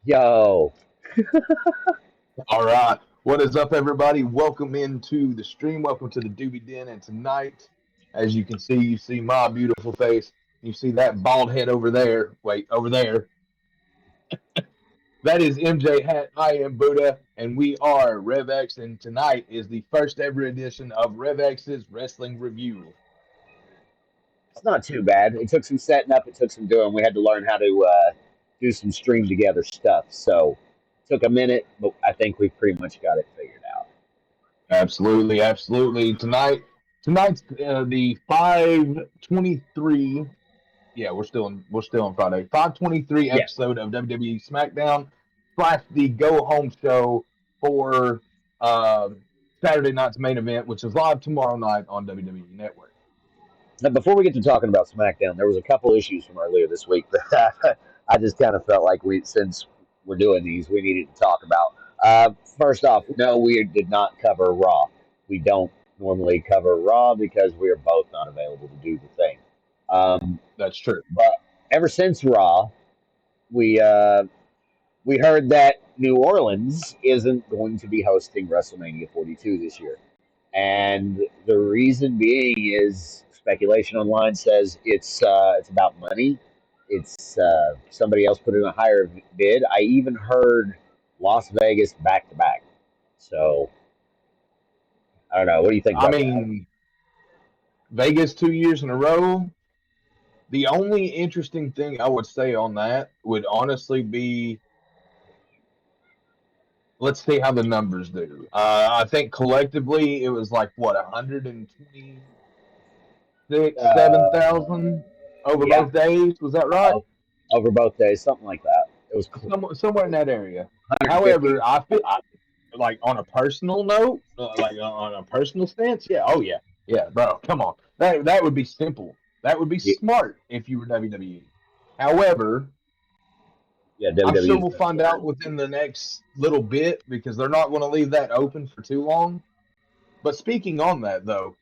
Yo, All right. What is up, everybody? Welcome into the stream. Welcome to the Doobie Den. And tonight, as you can see, you see my beautiful face. You see that bald head over there. Wait, over there. That is MJ Hat. I am Buddha, and we are RevX. And tonight is the first ever edition of RevX's Wrestling Review. it's not too bad. It took some setting up. It took some doing. We had to learn how to do some stream together stuff. So it took a minute, but I think we pretty much got it figured out. Absolutely, absolutely. Tonight's the 523. Yeah, we're still on Friday. 523 Yeah. episode of WWE Smackdown slash the go home show for uh, Saturday night's main event, which is live tomorrow night on WWE Network. Now, before we get to talking about SmackDown, there was a couple issues from earlier this week that I just kind of felt like since we're doing these, we needed to talk about. First off, no, we did not cover Raw. We don't normally cover Raw because we are both not available to do the thing. Um, That's true. but ever since Raw, we we heard that New Orleans isn't going to be hosting WrestleMania 42 this year, and the reason being is speculation online says it's about money. It's somebody else put in a higher bid. I even heard Las Vegas back to back. So I don't know. What do you think I about that? mean, Vegas 2 years in a row. The only interesting thing I would say on that would honestly be let's see how the numbers do. I think collectively it was like what 126, Uh, 7,000 over yeah, both days. Was that right? over both days, something like that. It was Somewhere in that area. 150. However, I feel like on a personal note, like on a personal stance, yeah, oh yeah, yeah, bro, come on, that would be simple. That would be smart if you were WWE. However, Yeah, I'm WWE sure is we'll going find out within the next little bit because they're not going to leave that open for too long. But speaking on that though,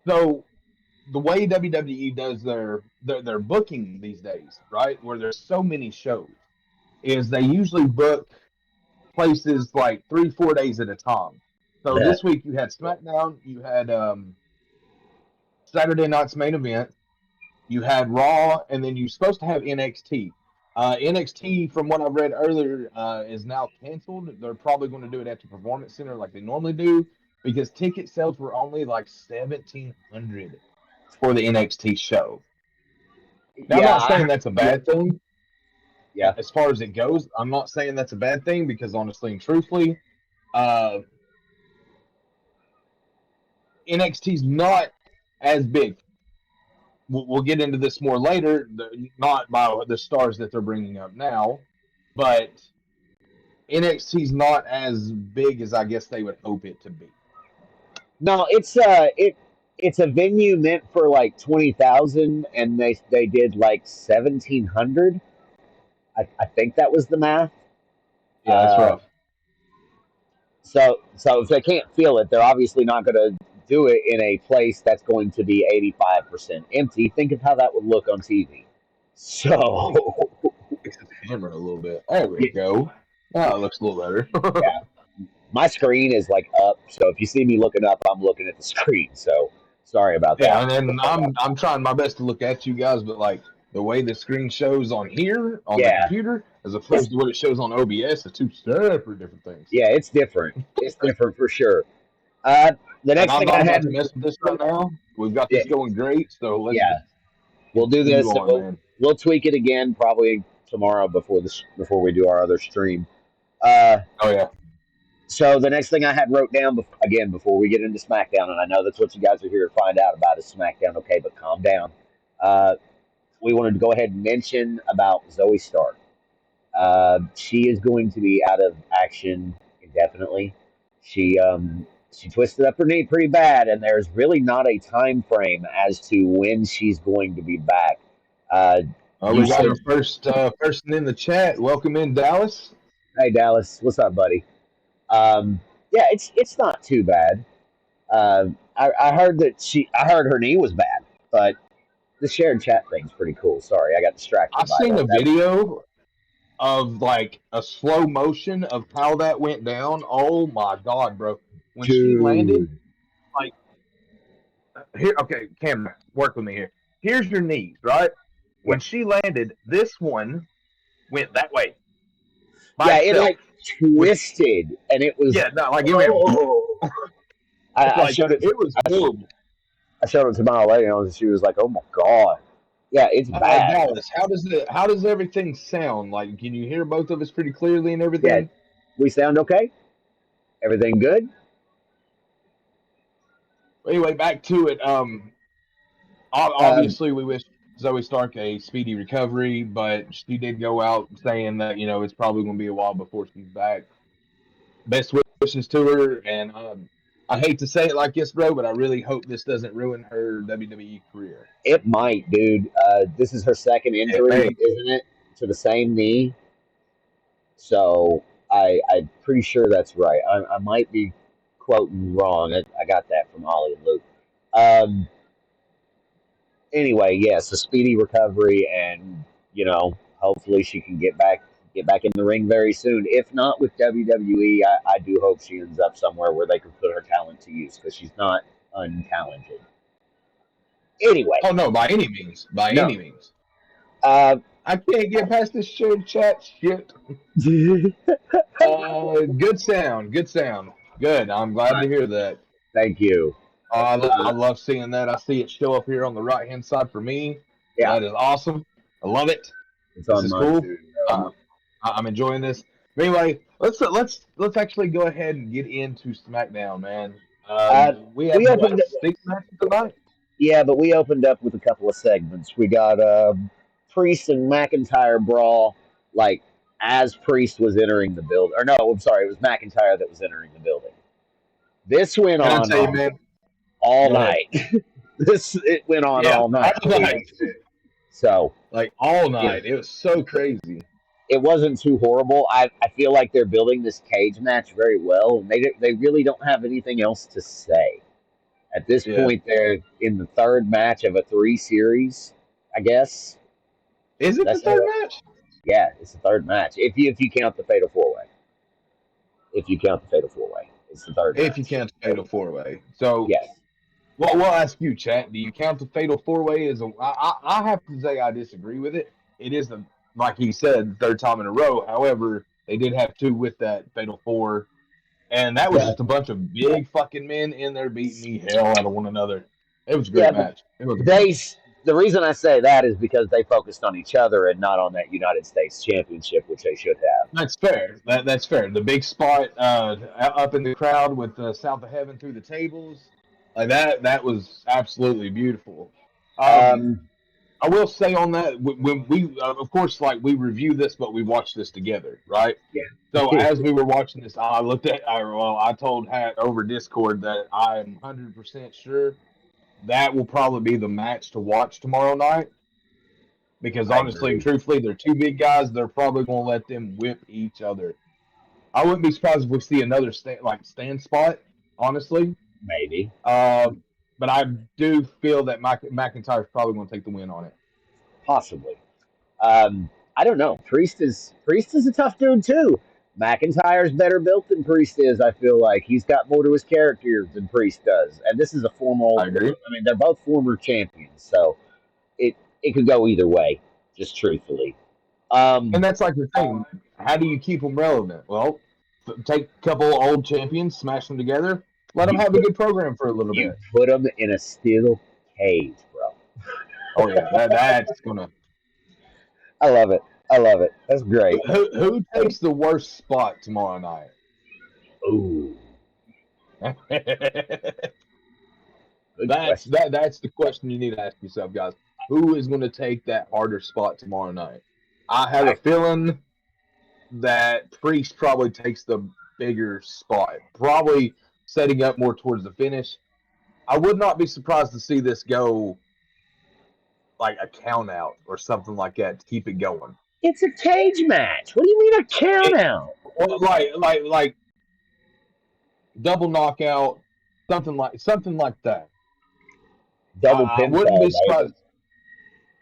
so the way WWE does their booking these days, right, where there's so many shows, is they usually book places like 3 4 days at a time. So to. this week you had SmackDown, you had Saturday night's main event, you had Raw, and then you're supposed to have NXT. NXT, from what I've read earlier, is now canceled. They're probably going to do it at the Performance Center like they normally do because ticket sales were only like 1,700 for the NXT show. Now, I'm Yeah, not saying that's a bad thing yeah. as far as it goes. I'm not saying that's a bad thing because honestly and truthfully, uh, NXT's not as big. We'll get into this more later, not by the stars that they're bringing up now, but NXT's not as big as I guess they would hope it to be. No, it's a venue meant for like 20,000, and they did like 1,700. I think that was the math. Yeah, that's Uh, rough. so if they can't feel it, they're obviously not going to do it in a place that's going to be 85% empty. Think of how that would look on TV. So Fix the camera a little bit. There we go. Oh, it looks a little better. yeah, my screen is like up. So if you see me looking up, I'm looking at the screen. So sorry about Yeah, that. and then I'm trying my best to look at you guys, but like the way the screen shows on here on the Yeah, computer as it's opposed to what it shows on OBS are two separate different things. yeah, it's different. It's different for sure. The And next I'm thing not I about had, to mess with this right now. We've got yeah, this going great, so let's yeah, we'll do continue this, and on, man. we'll tweak it again probably tomorrow before we do our other stream. Uh, Oh yeah, so the next thing I had wrote down again before we get into SmackDown, and I know that's what you guys are here to find out about is SmackDown. Okay, but calm down. Uh, we wanted to go ahead and mention about Zoe Stark. She is going to be out of action indefinitely. She twisted up her knee pretty bad, and there's really not a time frame as to when she's going to be back. Uh, you we got said, our first person in the chat. Welcome in, Dallas. "Hey Dallas, what's up, buddy?" Yeah, it's not too bad. I heard I heard her knee was bad, but the shared chat thing's pretty cool. Sorry, I got I distracted by seen that. a video. of like a slow motion of how that went down. Oh my god, bro! When she landed, Dude. like here, okay, camera, work with me here. Here's your knees, right? Yeah. When she landed, this one went that way by Yeah, it itself. like With twisted and it was yeah, no, like it went oh. I like showed it it was horrible. I showed it to my lady and she was like, "Oh my god." Yeah, it's bad. Dallas, how does everything sound? Like, can you hear both of us pretty clearly and Yeah. everything? We sound okay? Everything good? Anyway, back to it. Um, Obviously, we wish Zoe Stark a speedy recovery, but she did go out saying that it's probably going to be a while before she's back. Best wishes to her, and I hate to say it like this, bro, but I really hope this doesn't ruin her WWE career. it might, dude. This is her second It injury, may. isn't it? To the same knee. So I'm pretty sure that's right. I might be quoting wrong. I got that from Ollie and Luke. Um, anyway, yes, a speedy recovery, and hopefully she can get back in the ring very soon. If not with WWE, I do hope she ends up somewhere where they can put her talent to use because she's not untalented. Anyway, Oh no, by any means, by no. any means. Uh, I can't get past this shared chat shit. Good sound, good sound, good. I'm glad to hear that. thank you. I love seeing that. I see it show up here on the right hand side for me. Yeah, That is awesome. I love it. it's This on is mine cool. too. Uh, I'm enjoying this. But anyway, let's actually go ahead and get into SmackDown, man. Uh, We have we what opened, 6 matches tonight? yeah, but we opened up with a couple of segments. We got Priest and McIntyre brawl, like as Priest was entering the building. Or no, I'm sorry, it was McIntyre that was entering the building. This went Can I on tell you, man? all Go ahead. night. It went on Yeah, all all night, night, please. So like all you know, night. It was so crazy. it wasn't too horrible. I feel like they're building this cage match very well, and they really don't have anything else to say. At this Yeah, point, they're in the third match of a three series, I guess. is Did it I the say third that? match? Yeah, it's the third match. If you count the fatal four way, if you count the fatal four way, it's the third If you match. count the fatal 4 way. So Yes. well, we'll ask you, chat. Do you count the fatal 4 way as a? I have to say I disagree with it. It is the like he said, third time in a row. However, they did have two with that fatal four, and that was Yeah. just a bunch of big fucking men in there beating the hell out of one another. It was a great Yeah, but match. It was a great they. match. The reason I say that is because they focused on each other and not on that United States Championship, which they should have. That's fair. That's fair. The big spot up in the crowd with South of Heaven through the tables, like that was absolutely beautiful. Um, Um, I will say on that when we, of course, like we review this, but we watch this together, right? So yeah. as we were watching this, I looked at, I told Hat over Discord that I am 100% sure that will probably be the match to watch tomorrow night because I honestly and agree. truthfully, they're two big guys. They're probably going to let them whip each other. I wouldn't be surprised if we see another stand spot, honestly. Maybe. Uh, but I do feel that McIntyre is probably going to take the win on it. Possibly. I don't know. Priest is a tough dude too. McIntyre's better built than Priest is. I feel like he's got more to his character than Priest does, and this is a formal. I agree. I mean, they're both former champions, so it could go either way. Just truthfully, And um, that's like the thing. How do you keep them relevant? Well, take a couple old champions, smash them together, let them you have a put good program for a little you bit. put them in a steel cage, bro. Oh yeah, that's gonna. I love it. I love it. That's great. Who takes the worst spot tomorrow night? Ooh, good that's question. that's the question you need to ask yourself, guys. Who is going to take that harder spot tomorrow night? I have I a feeling that Priest probably takes the bigger spot, probably setting up more towards the finish. I would not be surprised to see this go like a count out or something like that to keep it going. It's a cage match. What do you mean a count It, out? or like double knockout, something like that. Double I wouldn't pinfall, be baby. surprised.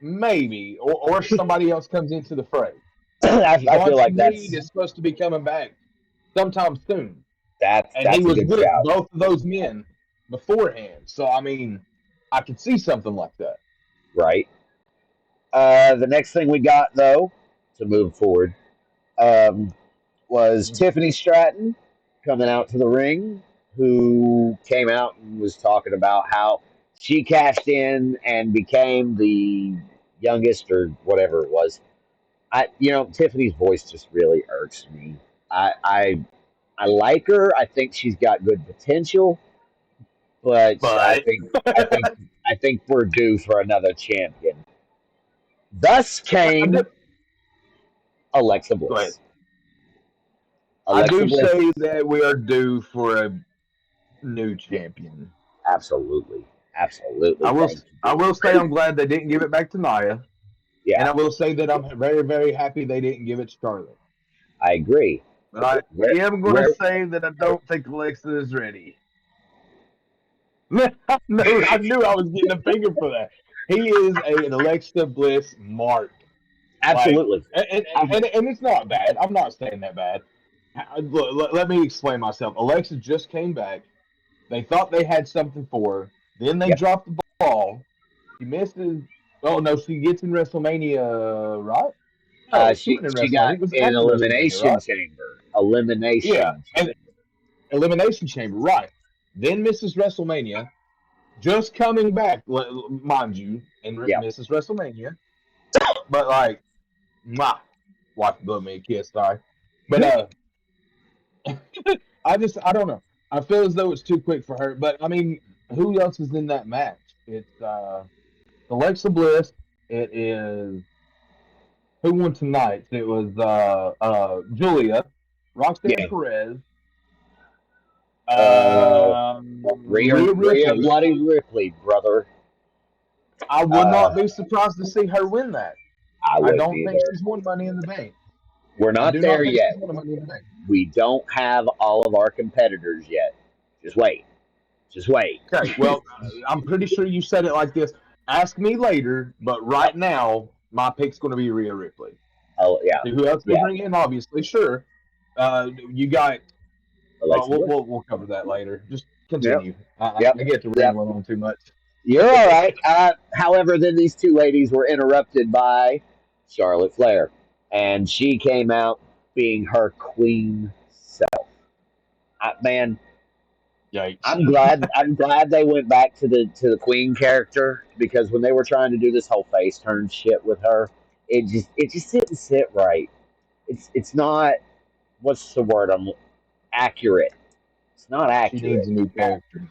Maybe, or somebody else comes into the fray. I feel Butch like Reed is supposed to be coming back sometime soon, and he that's a was good with shout, both of those men beforehand. So I mean, I could see something like that. right? The next thing we got though to move forward um, was Tiffany Stratton coming out to the ring, who came out and was talking about how she cashed in and became the youngest or whatever it was. Tiffany's voice just really irks me. I, I I like her. I think she's got good potential, but But I think we're due for another champion. Thus I came do, Alexa go ahead. Bliss. I Alexa do Bliss, say that we are due for a new yeah, champion. absolutely, absolutely. I will. Thank I you. will say I'm glad they didn't give it back to Nia, and Yeah, I will say that I'm very, very happy they didn't give it to Charlotte. I agree. But I Where, am going to where? say that I don't think Alexa is ready. I knew I was getting a finger for that. He is an Alexa Bliss mark. Like, Absolutely. and it's not bad. I'm not saying that bad. Look, let me explain myself. Alexa just came back. They thought they had something for her. Then they Yeah. dropped the ball. She misses. Oh no, she gets in WrestleMania, right? No, she She wasn't in she WrestleMania. got It was an after WrestleMania, elimination right? chamber. Yeah, Elimination and chamber. Elimination Chamber, right? Then misses WrestleMania. Just coming back, mind you, and Yeah. misses WrestleMania. But like, mwah, wife blew me a kiss, sorry. But I don't know. I feel as though it's too quick for her. But I mean, who else is in that match? It's Alexa Bliss. It is who won tonight? It was Julia, Roxanne Yeah. Perez, Uh, Rhea Rhea Ripley. Bloody Ripley, brother. I would Uh, not be surprised to see her win that. I I wouldn't don't think either. she's won Money in the Bank. We're I not do there not think she's yet. won a Money in the Bank. We don't have all of our competitors yet. Just wait. Just wait. Okay, well, I'm pretty sure you said it like this. Ask me later, but right Yep. now, my pick's going to be Rhea Ripley. Oh yeah. Who else they Yeah. bring in? Obviously, sure. You got. Alexa Bliss. We'll cover that later. Just Yep. continue. Yep. I get to Yep. rambling on too much. You're all right. However, then these two ladies were interrupted by Charlotte Flair, and she came out being her queen self. Man, Yikes! I'm glad they went back to the queen character, because when they were trying to do this whole face turn shit with her, it just didn't sit right. It's not, what's the word, I'm accurate. It's not She needs accurate. a new character.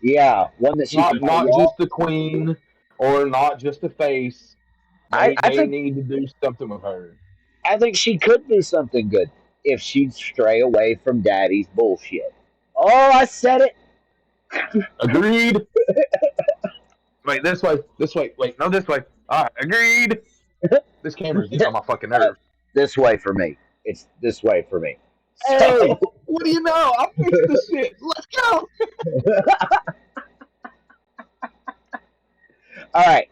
Yeah, one that she can pull Not off. just the queen or not just a face. I, I They think need to do something with her. I think she could do something good if she'd stray away from Daddy's bullshit. Oh, I said it. Agreed. Wait, this way. This way. Wait, no, this way. All right, agreed. This camera's getting on my fucking uh, nerves. this way for me. It's this way for me. Hey, So, what do you know? I fixed the shit. Let's go. all right.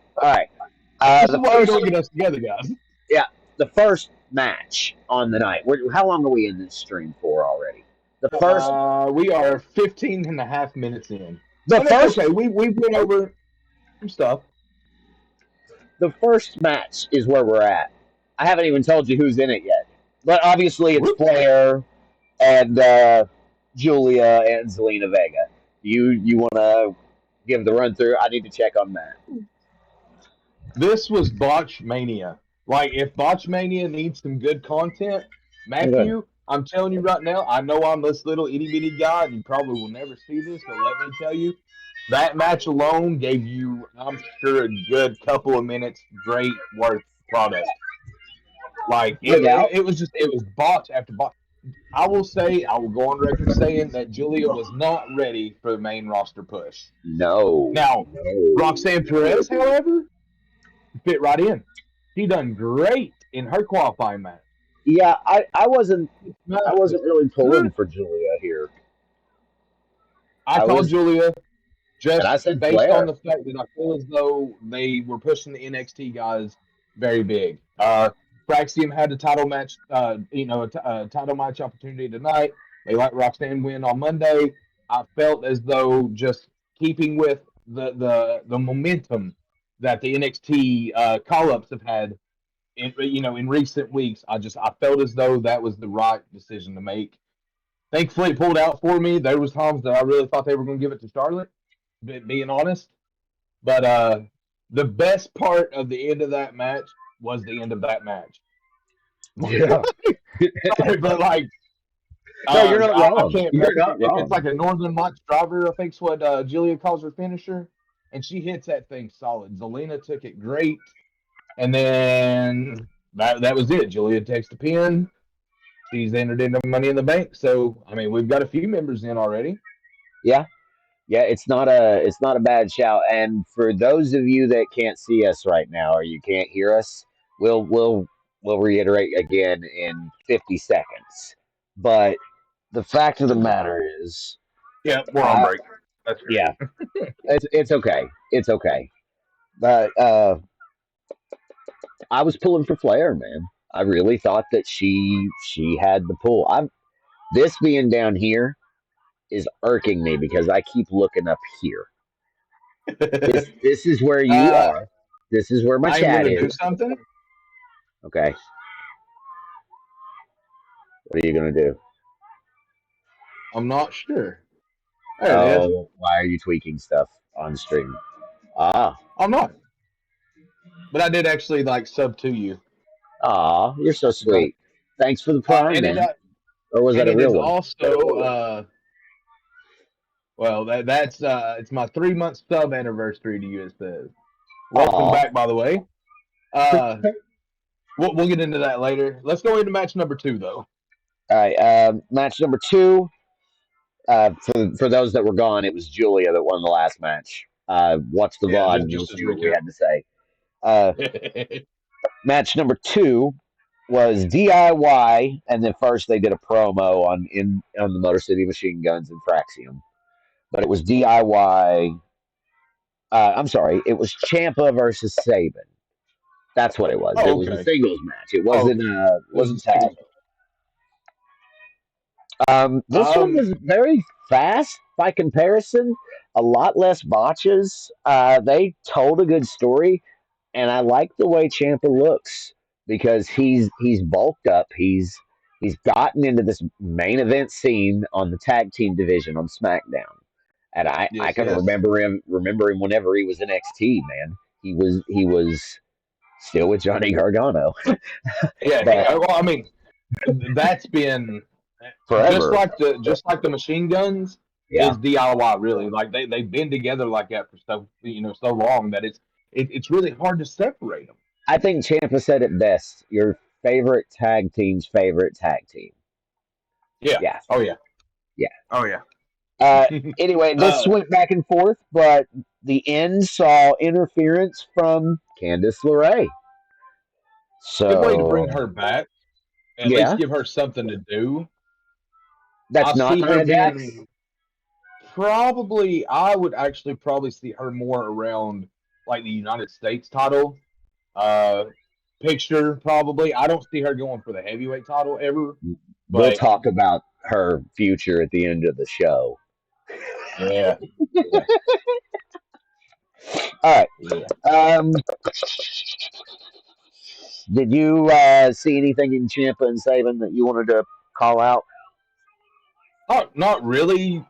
This is The why you first, don't get us together, guys. yeah, the first match on the night. How long are we in this stream for already? The first, We are 15 and a half minutes in. the And that's first, okay. We went over some stuff. the first match is where we're at. I haven't even told you who's in it yet, but obviously it's Whoop. Flair and Julia and Zelina Vega. You want to give the run through? I need to check on that. This was Botch Mania. Like, if Botch Mania needs some good content, Okay. Matthew, I'm telling you right now, I know I'm this little itty bitty guy, and you probably will never see this, but let me tell you, that match alone gave you, I'm sure, a good couple of minutes great worth product. Like, No doubt. it was botch after botch. I will say, I will go on record saying that Julia was not ready for the main roster push. No. Now, No. Roxanne Perez, however, fit right in. She done great in her qualifying match. Yeah, I Was wasn't really good. pulling for Julia here. I I called was, Julia and I just said based on Flair. the fact that I feel as though they were pushing the NXT guys very big. Praxium had a title match, a title match opportunity tonight. They let Roxanne win on Monday. I felt as though just keeping with the momentum that the NXT call ups have had in recent weeks. I felt as though that was the right decision to make. Thankfully, it pulled out for me. There was times that I really thought they were going to give it to Charlotte, being honest. But the best part of the end of that match was the end of that match. Yeah. Sorry, but like No, you're not I wrong. can't. You're not It's wrong. like a Northern Lights driver. I think's what Julia calls her finisher, and she hits that thing solid. Zelina took it great, and then that was it. Julia takes the pin. She's entered into Money in the Bank. So I mean, we've got a few members in already. Yeah. Yeah, it's not a bad shout. And for those of you that can't see us right now or you can't hear us, we'll reiterate again in 50 seconds. But the fact of the matter is, Yeah, we're on I break. That's yeah, great. it's okay. It's okay. But I was pulling for Flair, man. I really thought that she had the pull. I'm this being down here is irking me because I keep looking up here. This is where you uh, are. This is where my I'm going chat to do is. something. Okay. What are you gonna do? I'm not sure. There it is. Oh, why are you tweaking stuff on stream? Ah, I'm not, but I did actually like sub to you. you're so I forgot. sweet. Thanks for the prime, And it man. Or was that a it real is one? also well that's it's my 3 month sub anniversary to you. It says welcome Aw. back, by the way. Uh, we'll get into that later. Let's go into match number two though. All right. Match number two. For those that were gone, it was Julia that won the last match. Watch the Yeah, VOD and you'll just as see what we recap. had to say. Uh, Match number two was DIY, and then first they did a promo on the Motor City Machine Guns and Fraxium, but it was DIY. I'm sorry, it was Champa versus Saban. That's what it was. It Oh, was a okay. singles match. It Oh, wasn't okay. It was a wasn't tag. single. This one Um, was very fast by comparison. A lot less botches. They told a good story, and I like the way Champa looks because he's bulked up. He's gotten into this main event scene on the tag team division on SmackDown, and I yes, can yes. remember him whenever he was in NXT. Man, he was still with Johnny Gargano, Yeah. but Well, I mean, that's been forever. just like the machine guns Yeah, is DIY really. Like they've been together like that for so long that it's really hard to separate them. I think Champa said it best. Your favorite tag team's favorite tag team. Yeah. Yeah, Oh yeah. yeah. Oh yeah. Uh, anyway, this uh, went back and forth, but the end saw interference from Candice LeRae. good way to bring So, her back. At least yeah, give her something to do. that's I not see her Nia Jax. being probably. I would actually probably see her more around like the United States title uh, picture. Probably. I don't see her going for the heavyweight title ever. We'll But talk about her future at the end of the show. yeah, yeah, All right. yeah. Um, did you see anything in Champa and Saban that you wanted to call out? Not really.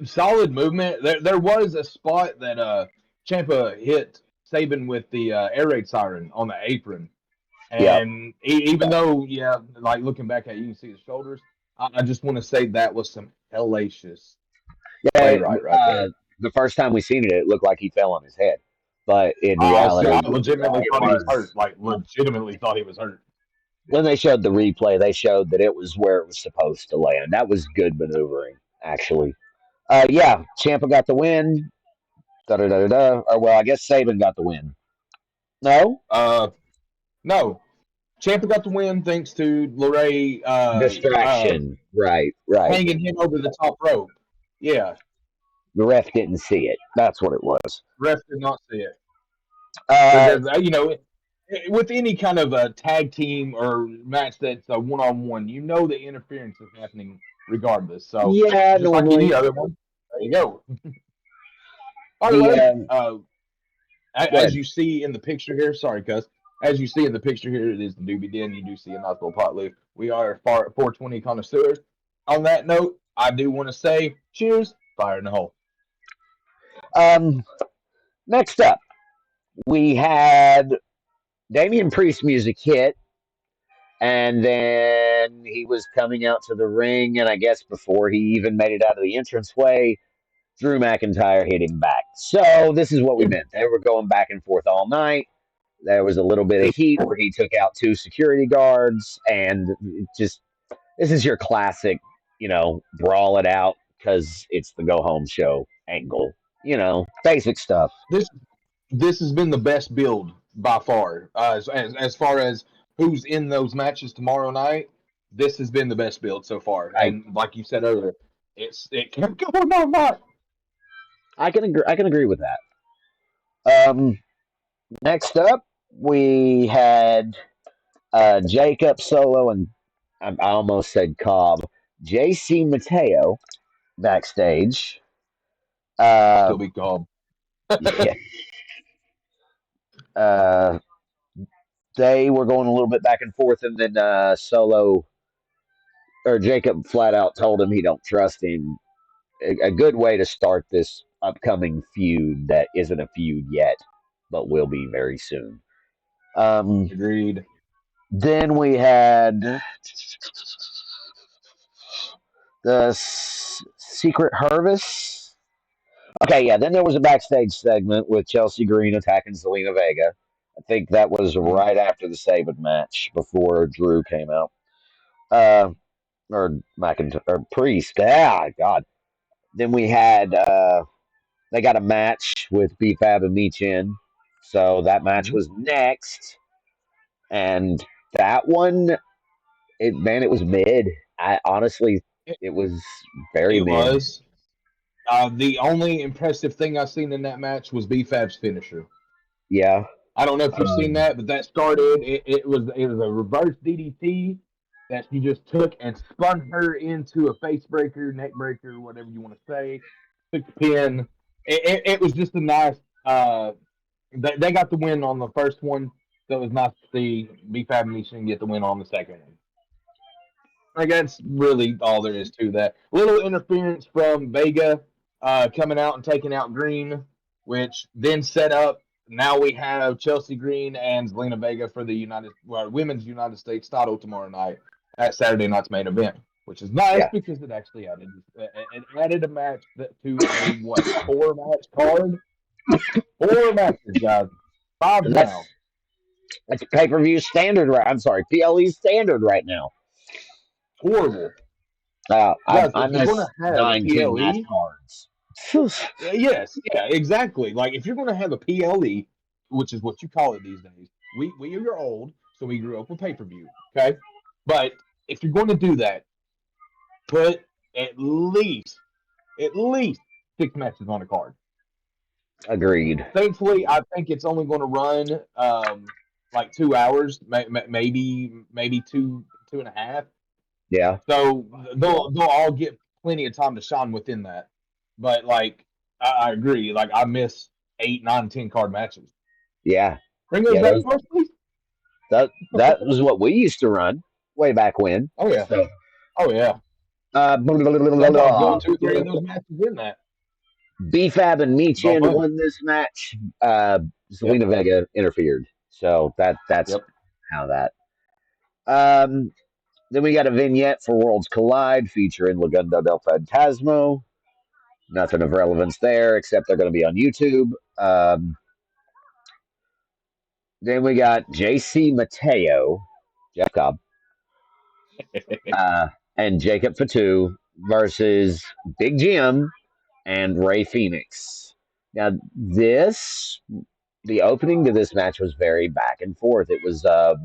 Solid movement. There was a spot that Champa hit Saban with the air raid siren on the apron, Yep. and even though yeah, like looking back at it, you can see the shoulders. I just want to say that was some hellacious play Yeah, right there. the first time we seen it, it looked like he fell on his head, but in I reality, legitimately it thought he was was hurt. Like legitimately thought he was hurt. when they showed the replay. They showed that it was where it was supposed to land. That was good maneuvering, actually. Yeah, Champa got the win. Da da da da da. Or well, I guess Saban got the win. No Uh, no, Champa got the win thanks to Lorray distraction. Right, right. hanging him over the top rope. Yeah, The ref didn't see it. That's what it was. ref did not see it Uh, because with any kind of a tag team or match that's a one-on-one, you know the interference is happening regardless. So Yeah, just like any normally other one, there you go. By the the way, go as ahead. you see in the picture here, sorry, cuz, as you see in the picture here, it is the Doobie Den. You do see a nice little pot leaf. We are 420 connoisseurs. On that note, I do want to say cheers, fire in the hole. Um, next up, we had Damian Priest music hit, and then he was coming out to the ring, and I guess before he even made it out of the entranceway, Drew McIntyre hit him back. So this is what we meant. They were going back and forth all night. There was a little bit of heat where he took out two security guards, and just this is your classic, brawl it out because it's the go home show angle. Basic stuff. This this has been the best build by far. As far as who's in those matches tomorrow night, this has been the best build so far. I And like you said earlier, it kept going all night. I can agree. I can agree with that. Next up, we had Jacob Solo and I almost said Cobb. JC Mateo backstage. Uh, Still be called. yeah, uh, they were going a little bit back and forth, and then Solo or Jacob flat out told him he don't trust him. A good way to start this upcoming feud that isn't a feud yet, but will be very soon. Um, Agreed. then we had the Secret Harvest. Okay, yeah. Then there was a backstage segment with Chelsea Green attacking Zelina Vega. I think that was Mhm. right after the Saban match before Drew came out. Uh, or McIntyre or Priest. Ah, God. Then we had they got a match with B-Fab and Michin. So that match Mhm. was next, and that one, it was mid. I honestly, It, it was very it mid. was. The only impressive thing I seen in that match was B-Fab's finisher. Yeah. I don't know if you've seen Um, that, but that started. It was a reverse DDT that she just took and spun her into a face breaker, neck breaker, whatever you want to say. Took the pin. It was just a nice. They got the win on the first one, so it was nice to see B-Fab Nation get the win on the second one. Like that's really all there is to that. Little interference from Vega coming out and taking out Green, which then set up. Now we have Chelsea Green and Zelina Vega for the women's United States title tomorrow night at Saturday night's main event, which is nice yeah. because it added a match to a what 4 match card, 4 matches, guys, 5 And now. that's pay-per-view standard. Right? I'm sorry, PLE standard right now. Horrible, I guys. I If you're going miss to have a 9-10 match PLE, cards. yes, yeah, exactly. Like if you're going to have a PLE, which is what you call it these days, we are old, so we grew up with pay per view. Okay, but if you're going to do that, put at least at least 6 matches on a card. Agreed. Thankfully, I think it's only going to run like 2 hours, maybe two and a half. Yeah. So they'll all get plenty of time to shine within that. But like I agree, like I miss 8, 9, 10 card matches. Yeah. Bring those Yeah. back to us, please. That was what we used to run way back when. Oh yeah, So oh yeah. blah, blah, blah, blah, Sometimes blah. going 2 or 3 of those matches in that. BFAB and It's all Michin fun. won this match. Yep, Zelina Vega interfered. So that's yep. how that. Um, then we got a vignette for Worlds Collide featuring Legundo del Fantasmo. Nothing of relevance there, except they're going to be on YouTube. Then we got JC Mateo, Jeff Cobb, uh, and Jacob Fatu versus Big Jim and Ray Phoenix. Now, the opening to this match was very back and forth. It was a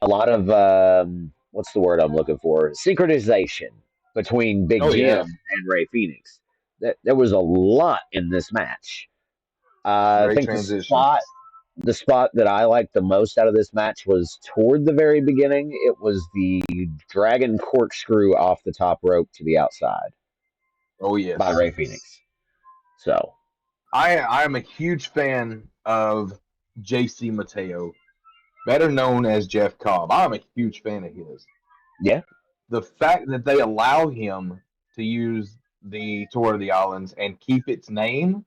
lot of, what's the word I'm looking for? Synchronization between Big Oh Jim yeah, and Ray Phoenix. There was a lot in this match. I great think the spot transitions. The spot that I liked the most out of this match was toward the very beginning. It was the dragon corkscrew off the top rope to the outside Oh by yes, Ray Phoenix. So, I am a huge fan of JC Mateo, better known as Jeff Cobb. I'm a huge fan of his. yeah, The fact that they allow him to use the Tour of the Islands and keep its name,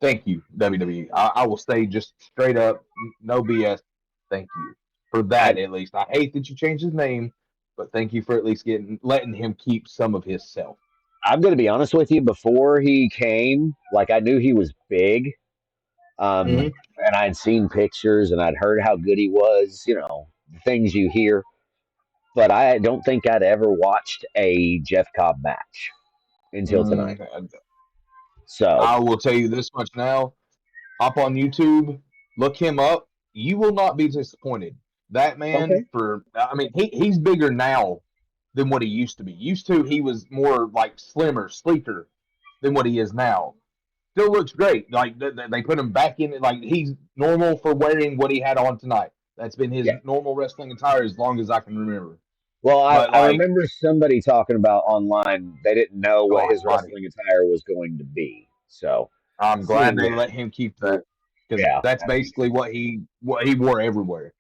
thank you, WWE. I will say just straight up, no BS, thank you. For I, that, at least. I hate that you changed his name, but thank you for at least letting him keep some of his self. I'm going to be honest with you. Before he came, like I knew he was big, Mm-hmm. and I'd seen pictures and I'd heard how good he was. The things you hear. But I don't think I'd ever watched a Jeff Cobb match until tonight. Mm, So, I will tell you this much now. Hop on YouTube, look him up. You will not be disappointed. That man, okay, I mean, he's bigger now than what he used to be. Used to, he was more like slimmer, sleeker than what he is now. Still looks great. Like they put him back in it. Like he's normal for wearing what he had on tonight. That's been his yeah. normal wrestling attire as long as I can remember. Well, I, But I like, remember somebody talking about online, they didn't know what God, his mighty. wrestling attire was going to be. So, I'm glad seeing they that, let him keep that because yeah, that's that'd be basically cool. what he wore everywhere.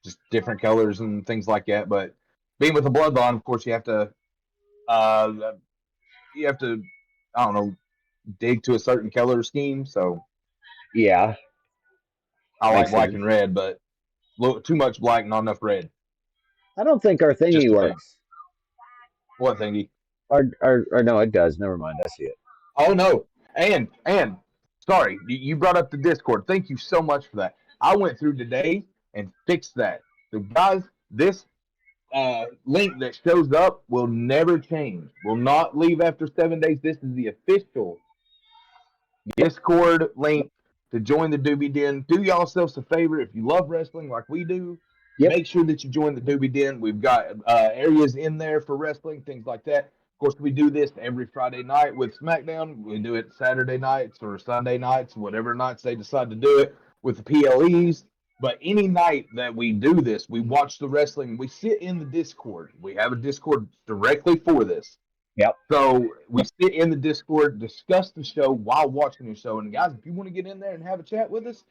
Just different colors and things like that. But being with the bloodline, of course, uh, you have to, I don't know, dig to a certain color scheme. So Yeah, I like makes black sense. and red, but too much black, not enough red. I don't think our Just thingy a thing. works. What thingy? Or no, it does. Never mind. I see it. Oh no, and sorry, you brought up the Discord. Thank you so much for that. I went through today and fixed that. So guys, this link that shows up will never change. Will not leave after 7 days. This is the official Yep, Discord link to join the Doobie Den. Do yourselves a favor if you love wrestling like we do. yep, Make sure that you join the Doobie Den. We've got areas in there for wrestling, things like that. Of course, we do this every Friday night with Smackdown. We do it Saturday nights or Sunday nights, whatever nights they decide to do it with the PLEs. But any night that we do this, we watch the wrestling. We sit in the Discord. We have a Discord directly for this. yep, So we sit in the Discord, discuss the show while watching the show. And guys, if you want to get in there and have a chat with us,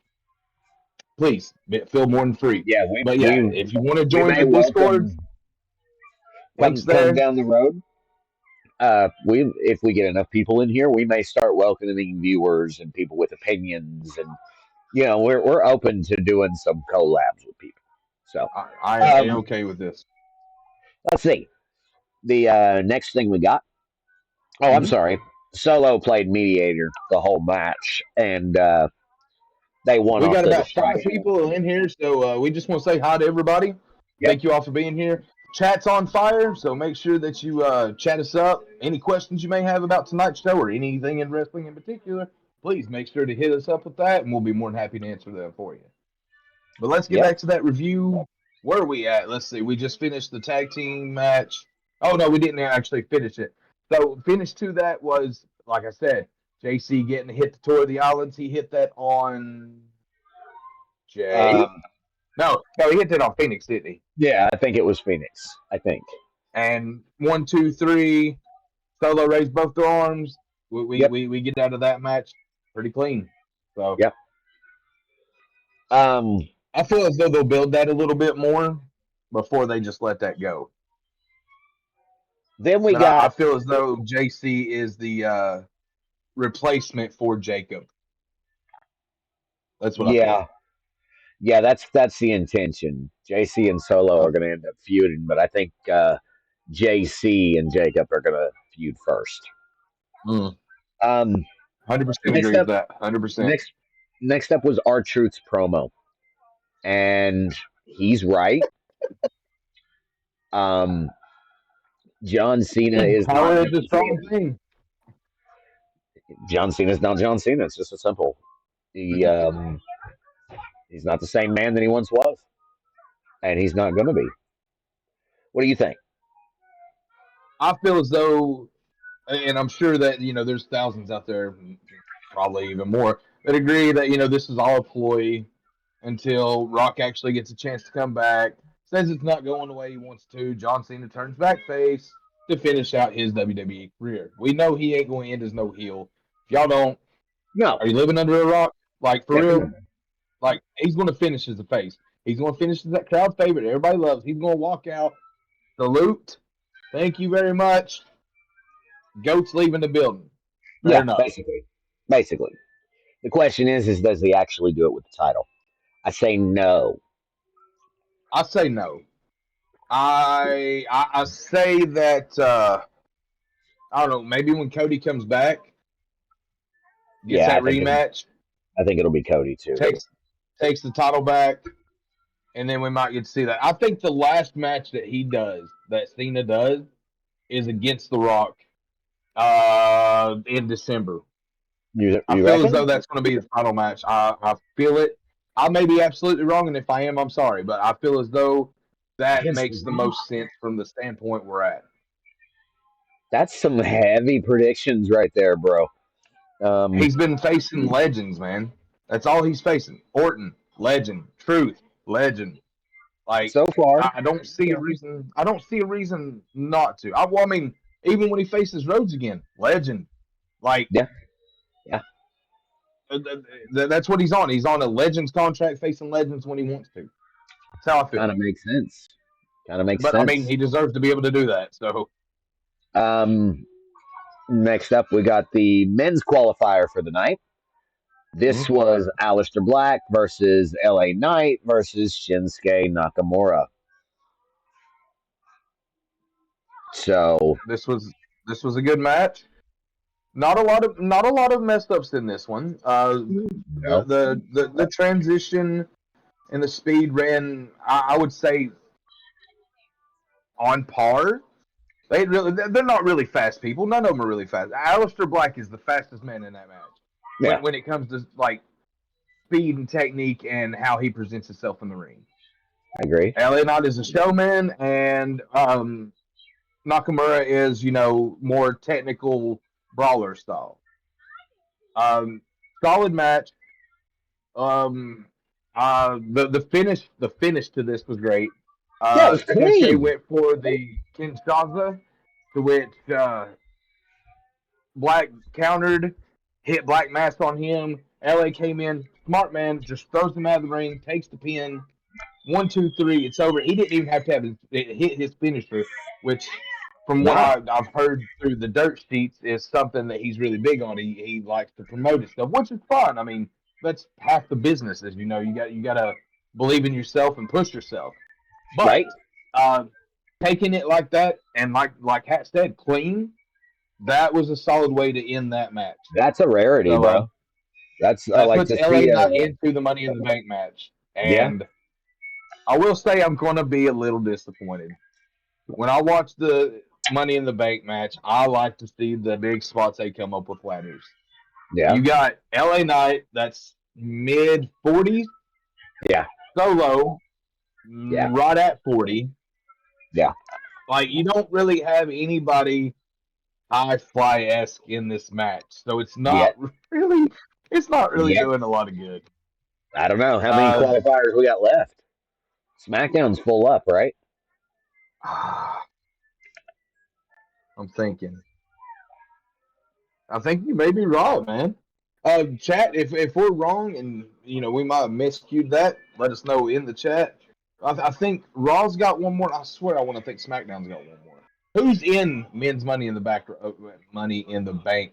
please feel more than free. yeah. But yeah, if you want to We join may the Discord, welcome links come there. down the road. We if we get enough people in here, we may start welcoming viewers and people with opinions, and we're open to doing some collabs with people. So, I am a um, okay with this. let's see the next thing we got. Oh, I'm Mm-hmm. sorry. Solo played mediator the whole match, and they won We off got the about five distraction. people in here, so we just want to say hi to everybody. Yep, Thank you all for being here. Chat's on fire, so make sure that you chat us up. Any questions you may have about tonight's show or anything in wrestling in particular, please make sure to hit us up with that, and we'll be more than happy to answer them for you. But let's get yep. back to that review. Where are we at? Let's see. We just finished the tag team match. Oh no, we didn't actually finish it. So finish to that was, like I said, JC getting to hit the tour of the islands. He hit that on Jay. Um, No, he hit that on Phoenix, didn't he? yeah, I think it was Phoenix. I think. And 1, 2, 3, Solo raised both their arms. We we, Yep, we, we get out of that match pretty clean. So yep. Um, I feel as though they'll build that a little bit more before they just let that go. then we But I got feel as though JC is the replacement for Jacob. That's what I feel. yeah, yeah. That's the intention. JC and Solo Uh, are going to end up feuding, but I think JC and Jacob are going to feud first. mm, Um, 100% next agree with up, that. 100%. next next up was R Truth's promo, and he's right. Um, John Cena is not Power is a John strong Cena. thing. John Cena is not John Cena. It's just a simple. He he's not the same man that he once was, and he's not going to be. What do you think? I feel as though, and I'm sure that there's thousands out there, probably even more, would agree that this is all a ploy until Rock actually gets a chance to come back. Says it's not going the way he wants to. John Cena turns back face to finish out his WWE career. We know he ain't going to end as no heel. If y'all don't, No, are you living under a rock? Like, for real? definitely. Like, he's going to finish as a face. He's going to finish as that crowd favorite everybody loves. He's going to walk out, salute, thank you very much. Goat's leaving the building. Fair Yeah, enough. basically. The question is does he actually do it with the title? I say no. I say no. I say that I don't know. Maybe when Cody comes back, gets Yeah, that rematch, I think it'll be Cody too. takes takes the title back, and then we might get to see that. I think the last match that Cena does, is against The Rock in December. I You feel as though reckon? that's going to be the final match. I feel it. I may be absolutely wrong, and if I am, I'm sorry, but I feel as though that Against the makes the Rock? most sense from the standpoint we're at. That's some heavy predictions right there, bro. Um, He's been facing legends, man. That's all he's facing. Orton, legend. Truth, legend. Like, so far, I don't see a reason. I don't see a reason not to. Well, I mean, even when he faces Rhodes again, legend. Like, yeah, yeah, that's what he's on. He's on a legends contract, facing legends when he wants to. That's how I feel. kind of makes sense. Kind of makes But I mean, sense. he deserves to be able to do that. So Um, Next up, we got the men's qualifier for the night. This mhm. was Aleister Black versus LA Knight versus Shinsuke Nakamura. So, this was a good match. Not a lot of messed ups in this one. no, The transition and the speed ran, I would say, on par. They're not really fast people. None of them are really fast. Aleister Black is the fastest man in that match yeah, when it comes to like speed and technique and how he presents himself in the ring. I agree. LA Knight is a showman, and Nakamura is more technical brawler style. Um, Solid match. Um, the finish to this was great. Yeah, it was Shinsuke clean. went for the Kinshasa, to which Black countered, hit Black Mass on him. LA came in, smart man, just throws him out of the ring, takes the pin. 1, 2, 3, it's over. He didn't even have to have hit his finisher, which, from what No, I've heard through the dirt sheets, is something that he's really big on. He likes to promote his stuff, which is fun. I mean, that's half the business. As you got to believe in yourself and push yourself. right? But taking it like that, and like Hat said, clean. That was a solid way to end that match. That's a rarity, So bro. That's I that like puts to LA see. not into the Money in the Bank match, Yeah, and I will say I'm going to be a little disappointed. When I watch the Money in the Bank match, I like to see the big spots they come up with ladders. yeah, You got LA Knight, that's mid 40s, yeah, Solo, yeah, right at 40. yeah. Like, you don't really have anybody high fly esque in this match, so Yet, really it's not really yet. doing a lot of good. I don't know how many Uh, qualifiers we got left. SmackDown's full up, right? I'm thinking. I think you may be right, man. Chat, if we're wrong and we might have miscued that, let us know in the chat. I think Raw's got one more. I swear, I want to think SmackDown's got one more. Who's in men's Money in the Bank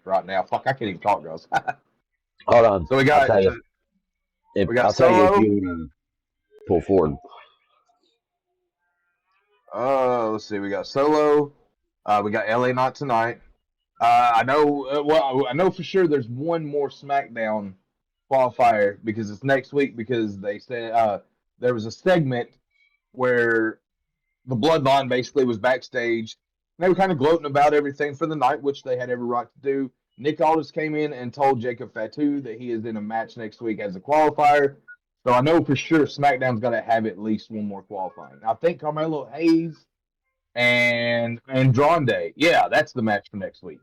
right now? Fuck, I can't even talk, girls. Hold on, So I'll tell you. we got I'll tell you if Solo. you want to pull forward. Let's see, we got Solo. We got LA Not Tonight. I know. Well, I know for sure there's one more SmackDown qualifier because it's next week. Because they said there was a segment where the Bloodline basically was backstage. They were kind of gloating about everything for the night, which they had every right to do. Nick Aldis came in and told Jacob Fatu that he is in a match next week as a qualifier. So I know for sure SmackDown's going to have at least one more qualifying. I think Carmelo Hayes and Andrade. Yeah, that's the match for next week.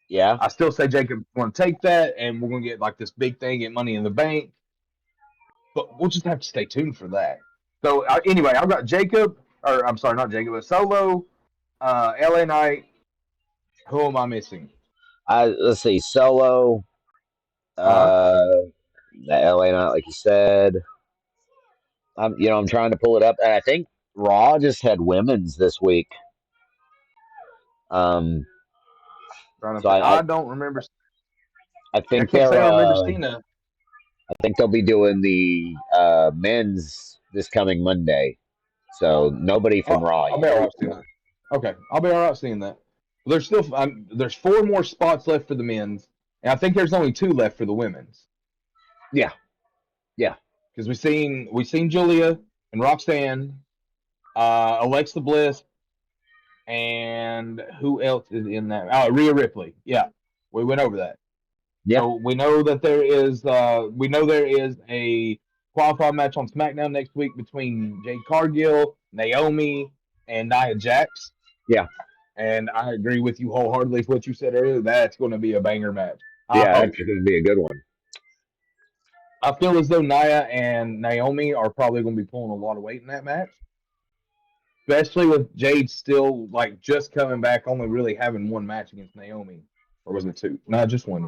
Yeah. I still say Jacob's going to take that, and we're going to get like this big thing at Money in the Bank. But we'll just have to stay tuned for that. So anyway, I've got Jacob, or I'm sorry, not Jacob, but Solo, LA Knight. Who am I missing? Let's see. Solo. Uh huh. Uh, the LA Knight, like you said. I'm trying to pull it up, and I think Raw just had women's this week. Um, Trying to so think. I, I, I don't remember. I I think can't they're, say I remember Cena. I think they'll be doing the men's this coming Monday. So nobody from Oh, Raw I'll be yet. all right seeing that. Okay, I'll be all right seeing that. There's still there's four more spots left for the men's, and I think there's only two left for the women's. Yeah, yeah, Because we seen Julia and Roxanne, Alexa Bliss, and who else is in that? Oh, Rhea Ripley. Yeah, we went over that. yeah, So we know there is a qualified match on SmackDown next week between Jade Cargill, Naomi, and Nia Jax. yeah, And I agree with you wholeheartedly with what you said earlier. That's going to be a banger match. I yeah. That's hope. going to be a good one. I feel as though Nia and Naomi are probably going to be pulling a lot of weight in that match, especially with Jade still like just coming back, only really having one match against Naomi, or was it two? No, just one.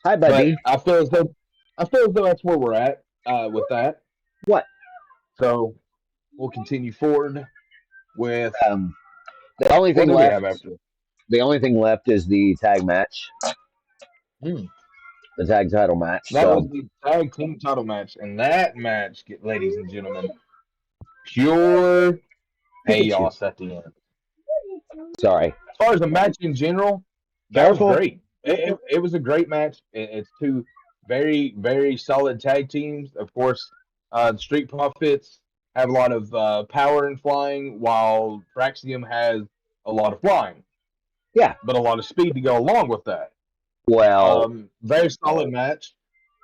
Hi, But buddy. I feel as though that's where we're at with that. What? So we'll continue forward with Um, the only what thing do we left. have after this? The only thing left is the tag match, Hmm. the tag title match. That was So the tag team title match, and that match, ladies and gentlemen, pure Pikachu. chaos at the end. Sorry. As far as the match in general, that was Careful. great. It was a great match. It's two very, very solid tag teams. Of course, the Street Profits have a lot of power in flying, while Fraxium has a lot of flying, Yeah. but a lot of speed to go along with that. Well, Very solid match,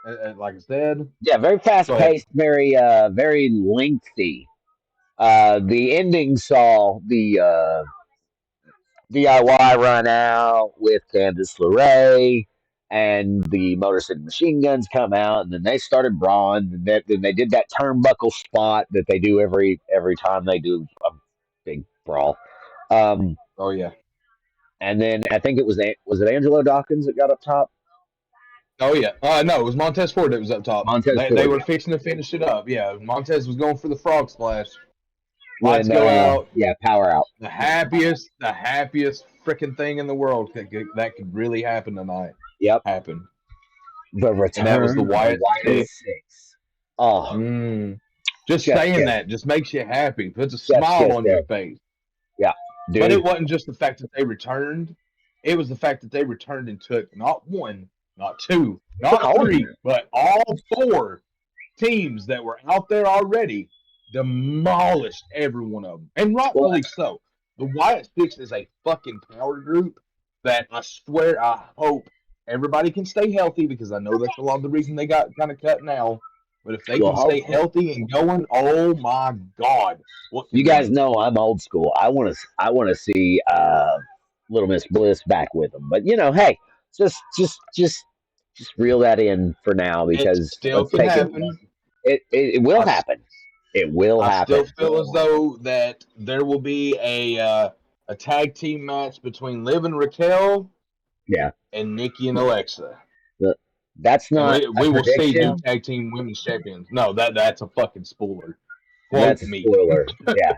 like I said. yeah. Very Go fast ahead. paced. Very lengthy. The ending saw the DIY run out with Candice LeRae, and the Motor City Machine Guns come out, and then they started brawling. And then they did that turnbuckle spot that they do every time they do a big brawl. Um, Oh yeah. and then I think was it Angelo Dawkins that got up top? Oh yeah. No, it was Montez Ford that was up top. Montez They Ford, were yeah. fixing to finish it up. Yeah, Montez was going for the frog splash. Lights When go out. yeah, power out. The happiest freaking thing in the world that could really happen tonight Yep. happened, The and that was return the of the Wyatt Wyatt Six. Six. Oh, Just chef's saying kiss. that just makes you happy, puts a Chef's smile kiss on your there. face. Yeah, But it dude. wasn't just the fact that they returned; it was the fact that they returned and took not one, not two, Took not all of them. three, but all four teams that were out there already, demolished every one of them, and Well, rightfully so. The Wyatt Six is a fucking power group that I swear I hope everybody can stay healthy, because I know that's a lot of the reason they got kind of cut now. But if they well, can stay hopefully. healthy and going, oh my god, what You can they guys do? know I'm old school. I want to see Little Miss Bliss back with them. But hey, just reel that in for now It because still let's can take it. happen. It will I, happen. It will I still happen. feel as though that there will be a tag team match between Liv and Raquel Yeah. and Nikki and Alexa, The- That's and not we a we will see new prediction. tag team women's champions. No, that's a fucking spoiler. That's Quote a me, spoiler. Yeah.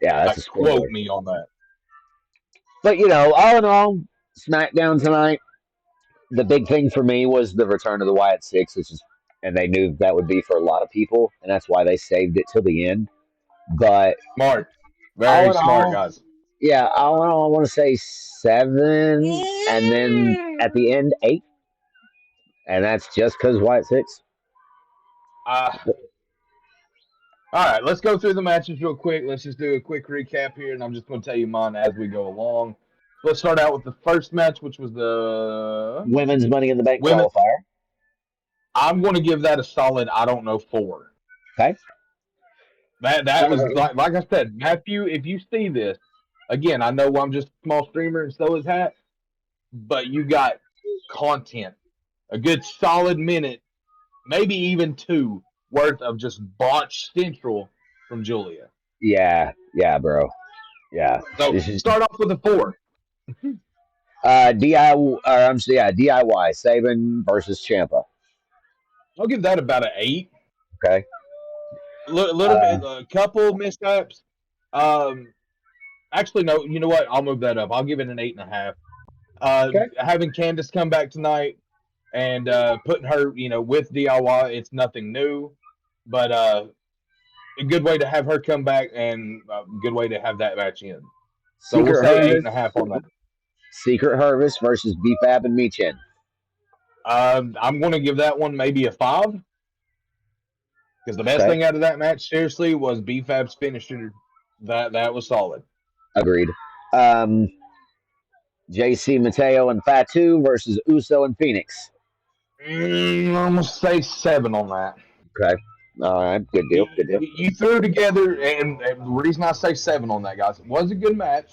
Yeah, that's a like quote spoiler. me on that. But all in all, SmackDown tonight, the big thing for me was the return of the Wyatt Six, and they knew that would be for a lot of people, and that's why they saved it till the end. But Smart, all very in smart all, guys. yeah, all in all, I want to say seven, and then at the end 8, and that's just because Wyatt Six. Uh, all right, let's go through the matches real quick. Let's just do a quick recap here, and I'm just going to tell you mine as we go along. Let's start out with the first match, which was the Women's Money in the Bank women. qualifier. I'm going to give that a solid, I don't know, 4. Okay. That was like I said, Matthew. If you see this, again, I know I'm just a small streamer and so is Hat. but you got content, a good solid minute, maybe even two worth of just botch central from Julia. Yeah, yeah, bro. Yeah. So This is start off with a four. DIY Saban versus Champa. I'll give that about an eight. Okay. Little Uh, bit, a couple missteps. Um, Actually, no. You know what? I'll move that up. I'll give it an 8.5. okay. Having Candace come back tonight and putting her, with DIY, it's nothing new, but a good way to have her come back and a good way to have that match in. So we'll Secret say eight and Harvest. a half on that. Secret Harvest versus BFAB and Michin. I'm going to give that one maybe a five because the best Okay. thing out of that match, seriously, was BFAB's finisher. That was solid. Agreed. Um, JC Mateo and Fatu versus Uso and Phoenix. I'm going to say seven on that. Okay. All right. Good deal. Good deal. You threw together, and the reason I say seven on that, guys, it was a good match,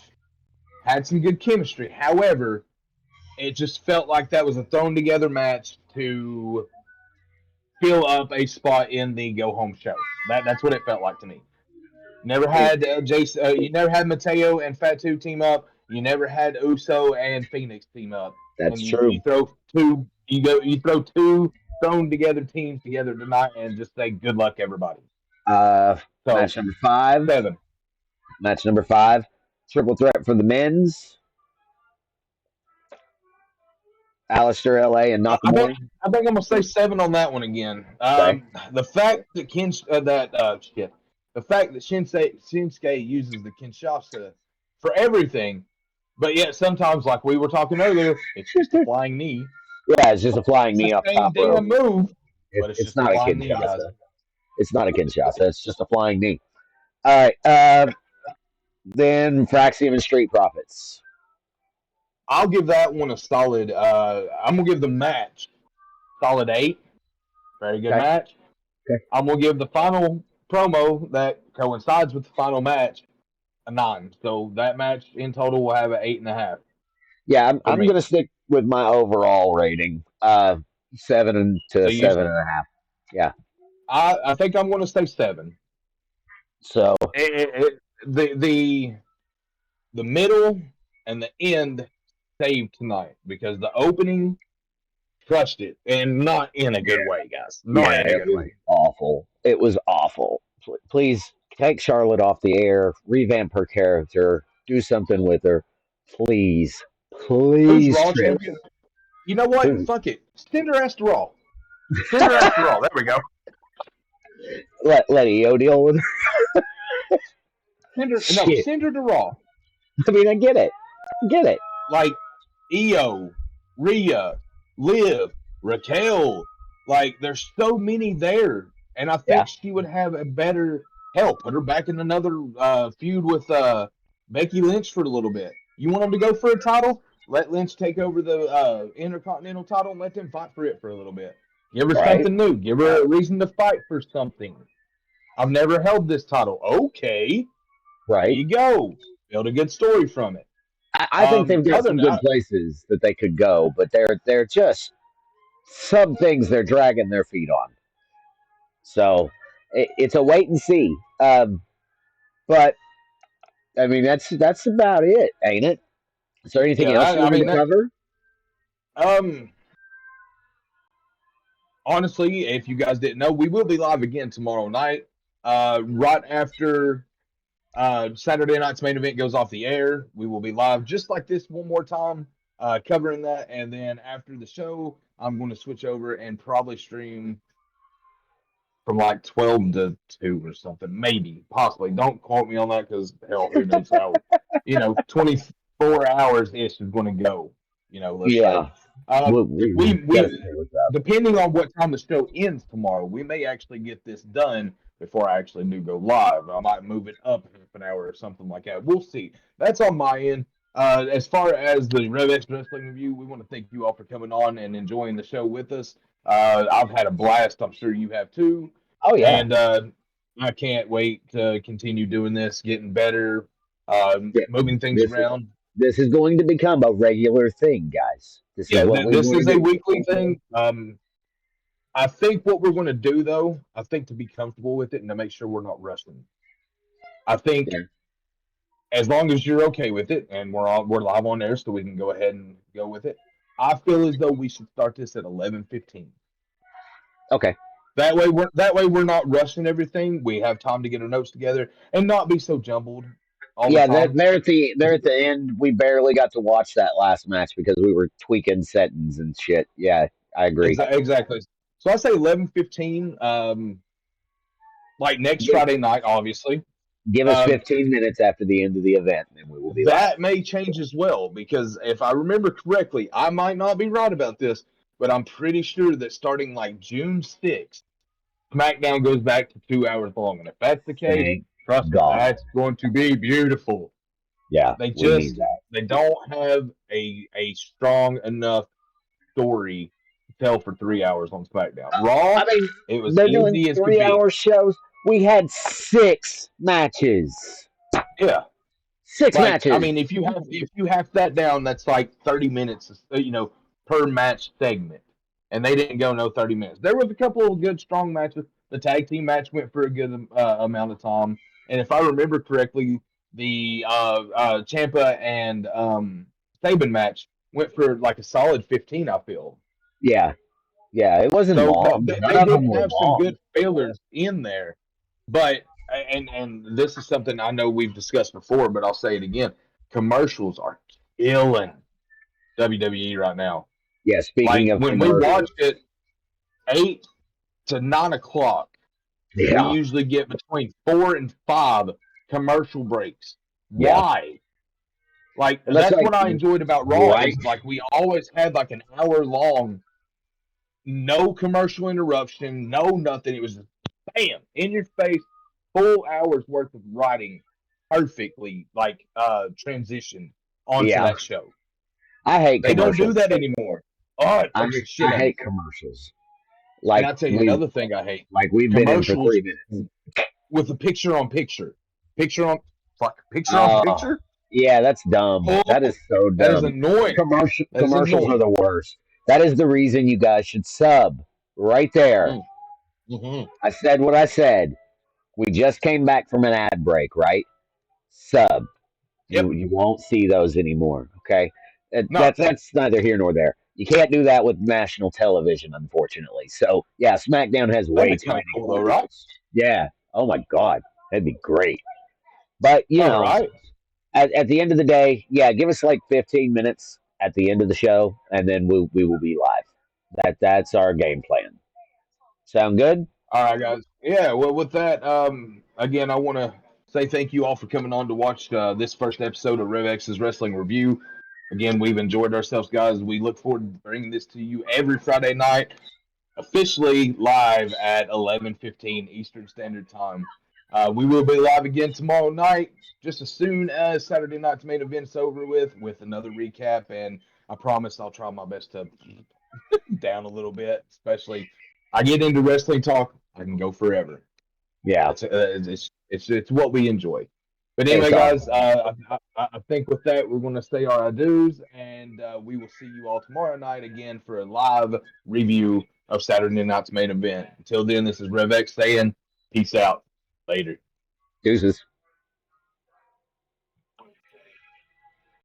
had some good chemistry. However, it just felt like that was a thrown together match to fill up a spot in the go home show. That's what it felt like to me. Never had Jason. You never had Mateo and Fatu team up. You never had Uso and Phoenix team up. That's And you true. throw two. You throw two thrown together teams together tonight, and just say good luck, everybody. Uh, So match number five. 7. Match number five. Triple threat for the men's. Alistair, LA, and I think Nakamura. I think I'm gonna say 7 on that one again. Okay. The fact that the fact that Shinsuke uses the Kinshasa for everything, but yet sometimes, like we were talking earlier, it's just a flying knee. Yeah, it's just a flying It's the knee off same top rope. damn move, but it's It's just a not a flying knee, guys. Kinshasa. It's not a Kinshasa. It's just a flying knee. All right. Then Fraxium and Street Profits. I'll give that one a solid. I'm gonna give the match solid 8. Very good Okay. match. Okay. I'm gonna give the final promo that coincides with the final match a 9. So that match in total will have an 8.5 Yeah, for I'm me. gonna stick with my overall rating. 7 So to you, 7.5. Yeah. I think I'm gonna say 7. So The middle and the end saved tonight because the opening crushed it and not in a good way, guys. Not yeah, in a it good was way. awful. It was awful. Please take Charlotte off the air, revamp her character, do something with her. Please. Who's Please, Raw Trish. champion? You know what? Who? Fuck it. Send her ass to Raw. Send her ass to Raw. There we go. Let EO deal with her. Shit. Send her to Raw. I mean, I get it. I get it. Like Io, Rhea, Liv, Raquel. Like there's so many there, and I Yeah. think she would have a better help. Put her back in another feud with Becky Lynch for a little bit. You want them to go for a title? Let Lynch take over the Intercontinental title and let them fight for it for a little bit. Give her Right. something new. Give her a reason to fight for something. I've never held this title. Okay, there Right. you go. Build a good story from it. I think they've got Other some than good that, places that they could go, but they're just some things they're dragging their feet on. So it's a wait and see. But I mean, that's about it, ain't it? Is there anything yeah, else you I wanted mean to that. cover? Um, Honestly, if you guys didn't know, we will be live again tomorrow night. Right after Saturday night's main event goes off the air, we will be live just like this one more time, covering that. And then after the show, I'm going to switch over and probably stream from like 12 to 2 or something, maybe, possibly. Don't quote me on that because, hell, who knows how, 24 hours ish is going to go, let's say. Yeah, Uh, we got to we see what's up. depending on what time the show ends tomorrow, we may actually get this done before I actually do go live. I might move it up half an hour or something like that. We'll see. That's on my end. As far as the Rev X Wrestling Review, we want to thank you all for coming on and enjoying the show with us. I've had a blast. I'm sure you have too. Oh yeah, And I can't wait to continue doing this, getting better, yeah. moving things This around. This is going to become a regular thing, guys. This is Yeah, what we this want is to a do. weekly thing. I think what we're going to do, though, I think to be comfortable with it and to make sure we're not rushing. I think Yeah. as long as you're okay with it and we're live on air, so we can go ahead and go with it. I feel as though we should start this at 11:15. Okay. That way we're not rushing everything. We have time to get our notes together and not be so jumbled all the Yeah, time. they're at the end. We barely got to watch that last match because we were tweaking settings and shit. Yeah, I agree. Exactly. So I say 11:15. Like next Give Friday night, obviously. give us Um, 15 minutes after the end of the event, and then we will be live. that may change as well because if I remember correctly, I might not be right about this, but I'm pretty sure that starting like June 6th, SmackDown goes back to 2 hours long. And if that's the case, Thank trust me, God. that's going to be beautiful. Yeah, They we need just that. they don't have a strong enough story to tell for 3 hours on SmackDown. Raw, I mean, it was they're doing easy as could 3 hour be. shows. We had 6 matches. Yeah. Six Like, I matches. mean, if you have that down, that's like 30 minutes, per match segment, and they didn't go no 30 minutes. There was a couple of good strong matches. The tag team match went for a good amount of time, and if I remember correctly, the Champa and Saban match went for like a solid 15. I feel Yeah, yeah. It wasn't so long. None they of did them were have some long. good fillers in there, but and this is something I know we've discussed before, but I'll say it again. Commercials are killing WWE right now. Yeah. Speaking Like of when we watch commercials. it 8 to 9 o'clock, we Yeah. usually get between 4 and 5 commercial breaks. Yeah. Why? Like Well, that's that's like what I enjoyed about Raw right. is like we always had like an hour long, no commercial interruption, no nothing. It was bam in your face, full hours worth of writing, perfectly like transition onto Yeah. that show. I hate They don't do commercials. that anymore. Oh, it I frustrates the shit I out of me. hate commercials. And Like I'll tell you we another thing I hate: like we've been in for commercials 3 minutes. with a picture on picture, picture on like picture on Oh, picture. yeah, that's dumb. Oh, That is so that is dumb. annoying. That is Commercials are annoying. the worst. That is the reason you guys should sub right there. Mm, mm-hmm. I said what I said. We just came back from an ad break, right? Sub. Yep. You won't see those anymore. Okay, No, that's neither here nor there. You can't do that with national television, unfortunately. So yeah, SmackDown has that'd way be too kind of many cool though, right? commercials. Yeah. Oh my God, that'd be great. But All right. at the end of the day, yeah, give us like 15 minutes at the end of the show, and then we will be live. That's our game plan. Sound good? All right, guys. Yeah, well, with that, again, I want to say thank you all for coming on to watch this first episode of RevX's Wrestling Review. Again, we've enjoyed ourselves, guys. We look forward to bringing this to you every Friday night, officially live at 11:15 Eastern Standard Time. We will be live again tomorrow night, just as soon as Saturday night's main event's over with another recap. And I promise I'll try my best to down a little bit, especially I get into wrestling talk, I can go forever. Yeah, It's what we enjoy. But it's anyway, guys, awesome. I think with that we're going to say our adieus, and we will see you all tomorrow night again for a live review of Saturday night's main event. Until then, this is RevX saying peace out. Later. Deuces.